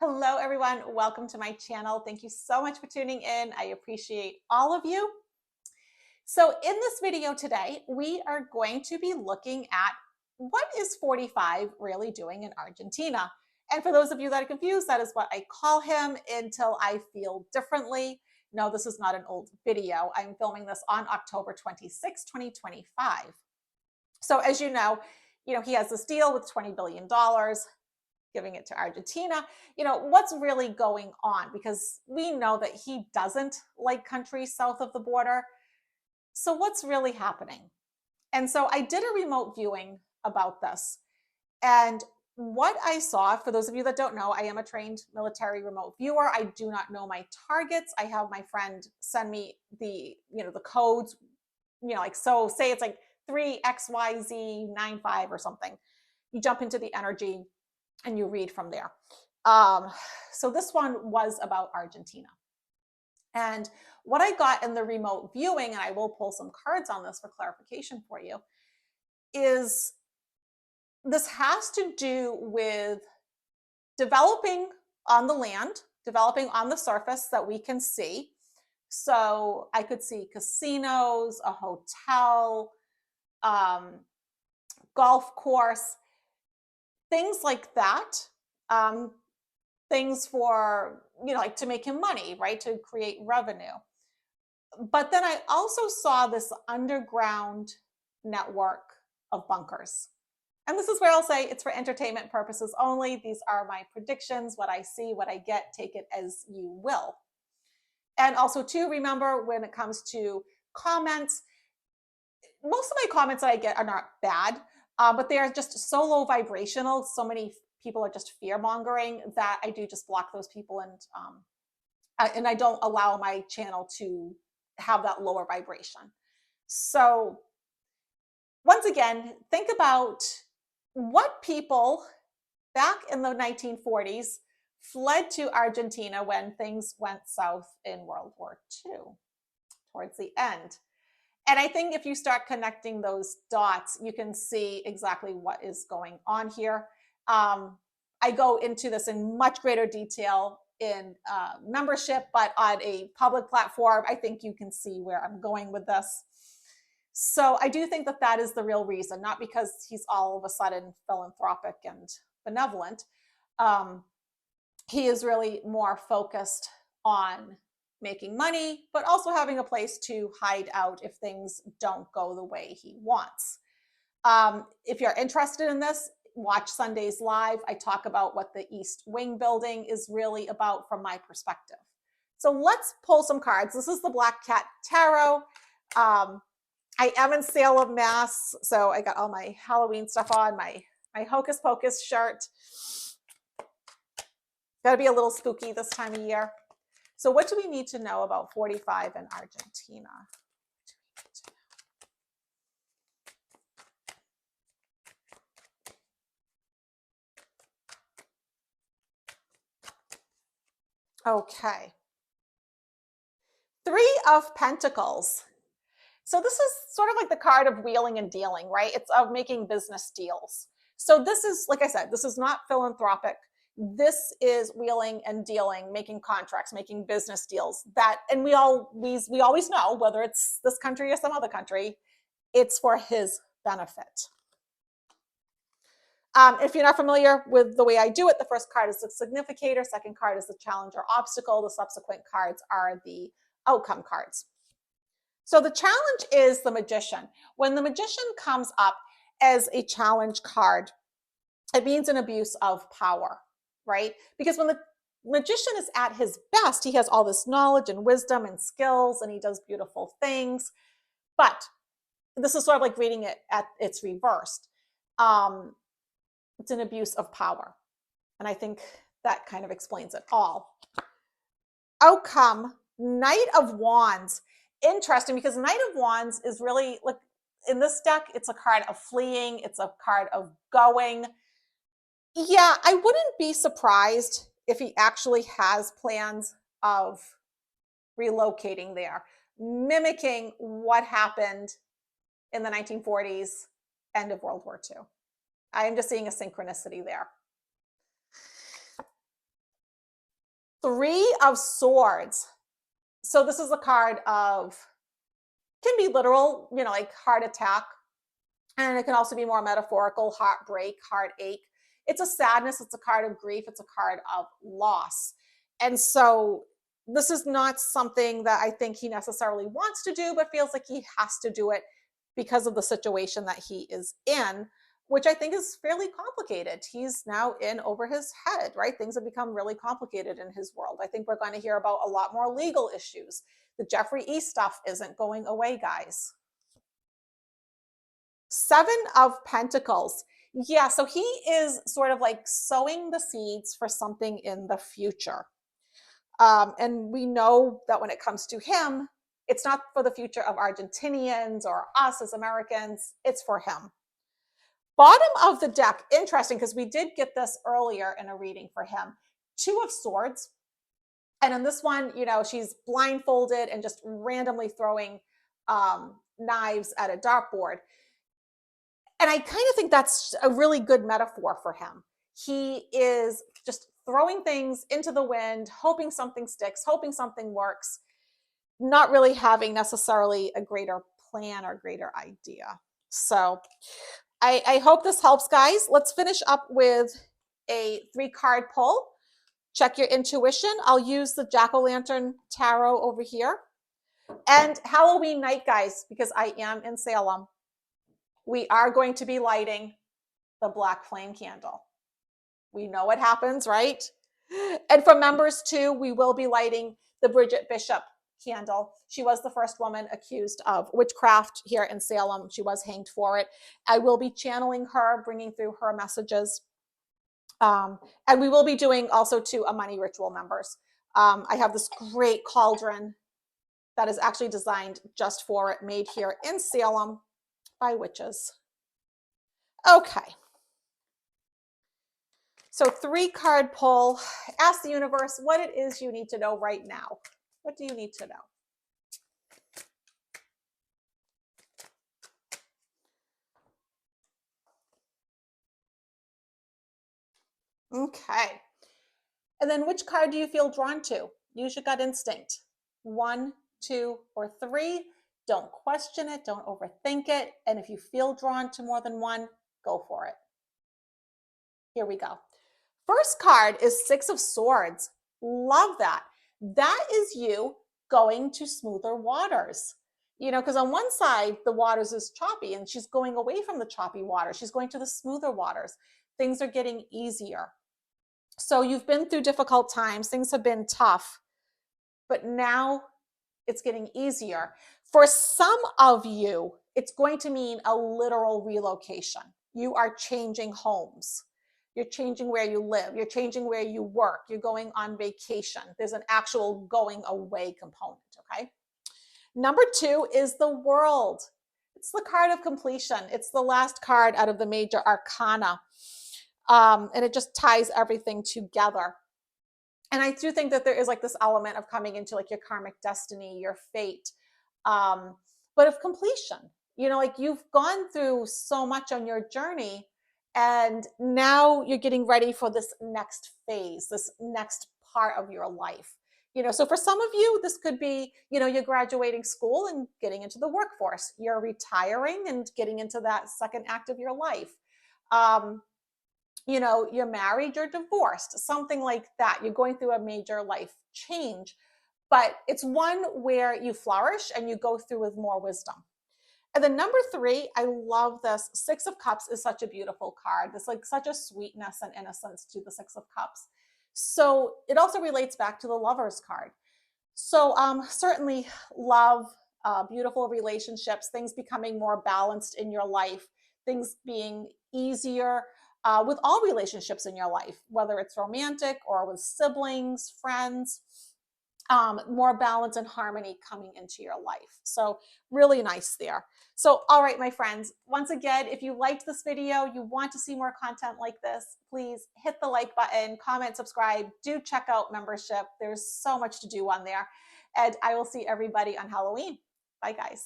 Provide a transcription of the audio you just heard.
Hello, everyone. Welcome to my channel. Thank you so much for tuning in. I appreciate all of you. So in this video today, we are going to be looking at what is 45 really doing in Argentina. And for those of you that are confused, that is what I call him until I feel differently. No, this is not an old video. I'm filming this on October 26, 2025. So as you know, he has this deal with $20 billion, giving it to Argentina. What's really going on? Because we know that he doesn't like countries south of the border. So what's really happening? And so I did a remote viewing about this. And what I saw, for those of you that don't know, I am a trained military remote viewer. I do not know my targets. I have my friend send me the codes, so say it's like 3XYZ95 or something. You jump into the energy and you read from there. So this one was about Argentina. And what I got in the remote viewing, and I will pull some cards on this for clarification for you, is this has to do with developing on the land, developing on the surface that we can see. So I could see casinos, a hotel, golf course, things like that. Things for, like to make him money, right? To create revenue. But then I also saw this underground network of bunkers. And this is where I'll say it's for entertainment purposes only. These are my predictions, what I see, what I get, take it as you will. And also too, remember when it comes to comments, most of my comments that I get are not bad, but they are just so low vibrational. So many people are just fear mongering that I do just block those people, and I don't allow my channel to have that lower vibration. So once again, think about what people back in the 1940s fled to Argentina when things went south in World War II towards the end. And I think if you start connecting those dots, you can see exactly what is going on here. I go into this in much greater detail in membership, but on a public platform, I think you can see where I'm going with this. So I do think that that is the real reason, not because he's all of a sudden philanthropic and benevolent. He is really more focused on making money, but also having a place to hide out if things don't go the way he wants. If you're interested in this, watch Sunday's live. I talk about what the East Wing building is really about from my perspective. So let's pull some cards. This is the Black Cat Tarot. I am in sale of masks, so I got all my Halloween stuff on, my Hocus Pocus shirt. Gotta be a little spooky this time of year. So what do we need to know about 45 in Argentina? Okay. 3 of Pentacles. So this is sort of like the card of wheeling and dealing, right? It's of making business deals. So this is, like I said, this is not philanthropic. This is wheeling and dealing, making contracts, making business deals. And we always know, whether it's this country or some other country, it's for his benefit. If you're not familiar with the way I do it, the first card is the significator, second card is the challenge or obstacle, the subsequent cards are the outcome cards. So the challenge is the magician. When the magician comes up as a challenge card, it means an abuse of power, right? Because when the magician is at his best, he has all this knowledge and wisdom and skills, and he does beautiful things. But this is sort of like reading it at its reversed. It's an abuse of power. And I think that kind of explains it all. Outcome, Knight of Wands. Interesting, because Knight of Wands is really, like, in this deck, it's a card of fleeing. It's a card of going. Yeah, I wouldn't be surprised if he actually has plans of relocating there, mimicking what happened in the 1940s, end of World War II. I am just seeing a synchronicity there. Three of Swords. So this is a card of, can be literal, like heart attack. And it can also be more metaphorical, heartbreak, heartache. It's a sadness. It's a card of grief. It's a card of loss. And so this is not something that I think he necessarily wants to do, but feels like he has to do it because of the situation that he is in, which I think is fairly complicated. He's now in over his head, right? Things have become really complicated in his world. I think we're going to hear about a lot more legal issues. The Jeffrey E. stuff isn't going away, guys. Seven of Pentacles. Yeah, so he is sort of like sowing the seeds for something in the future. And we know that when it comes to him, it's not for the future of Argentinians or us as Americans, it's for him. Bottom of the deck, interesting, because we did get this earlier in a reading for him. Two of Swords. And in this one, she's blindfolded and just randomly throwing knives at a dartboard. And I kind of think that's a really good metaphor for him. He is just throwing things into the wind, hoping something sticks, hoping something works, not really having necessarily a greater plan or greater idea. So I hope this helps, guys. Let's finish up with a 3-card pull. Check your intuition. I'll use the Jack-o'-lantern tarot over here. And Halloween night, guys, because I am in Salem, we are going to be lighting the black flame candle. We know what happens, right? And for members too, we will be lighting the Bridget Bishop candle. She was the first woman accused of witchcraft here in Salem. She was hanged for it. I will be channeling her, bringing through her messages. And we will be doing also to a money ritual members. I have this great cauldron that is actually designed just for it, made here in Salem by witches. Okay. So 3-card pull. Ask the universe what it is you need to know right now. What do you need to know? Okay. And then which card do you feel drawn to? Use your gut instinct. 1, 2, or 3. Don't question it. Don't overthink it. And if you feel drawn to more than one, go for it. Here we go. First card is 6 of Swords. Love that. That is you going to smoother waters. Because on one side, the waters is choppy and she's going away from the choppy water. She's going to the smoother waters. Things are getting easier. So you've been through difficult times. Things have been tough, but now it's getting easier. For some of you, it's going to mean a literal relocation. You are changing homes. You're changing where you live. You're changing where you work. You're going on vacation. There's an actual going away component, okay? Number 2 is the World. It's the card of completion. It's the last card out of the major arcana. And it just ties everything together. And I do think that there is like this element of coming into like your karmic destiny, your fate, but of completion. Like you've gone through so much on your journey, and now you're getting ready for this next phase, this next part of your life. So for some of you, this could be, you're graduating school and getting into the workforce. You're retiring and getting into that second act of your life. You're married, you're divorced, something like that. You're going through a major life change, but it's one where you flourish and you go through with more wisdom. And then number 3, I love this. 6 of Cups is such a beautiful card. There's like such a sweetness and innocence to the 6 of Cups. So it also relates back to the Lovers card. So certainly love, beautiful relationships, things becoming more balanced in your life, things being easier with all relationships in your life, whether it's romantic or with siblings, friends, more balance and harmony coming into your life. So really nice there. So, all right, my friends, once again, if you liked this video, you want to see more content like this, please hit the like button, comment, subscribe, do check out membership. There's so much to do on there. And I will see everybody on Halloween. Bye, guys.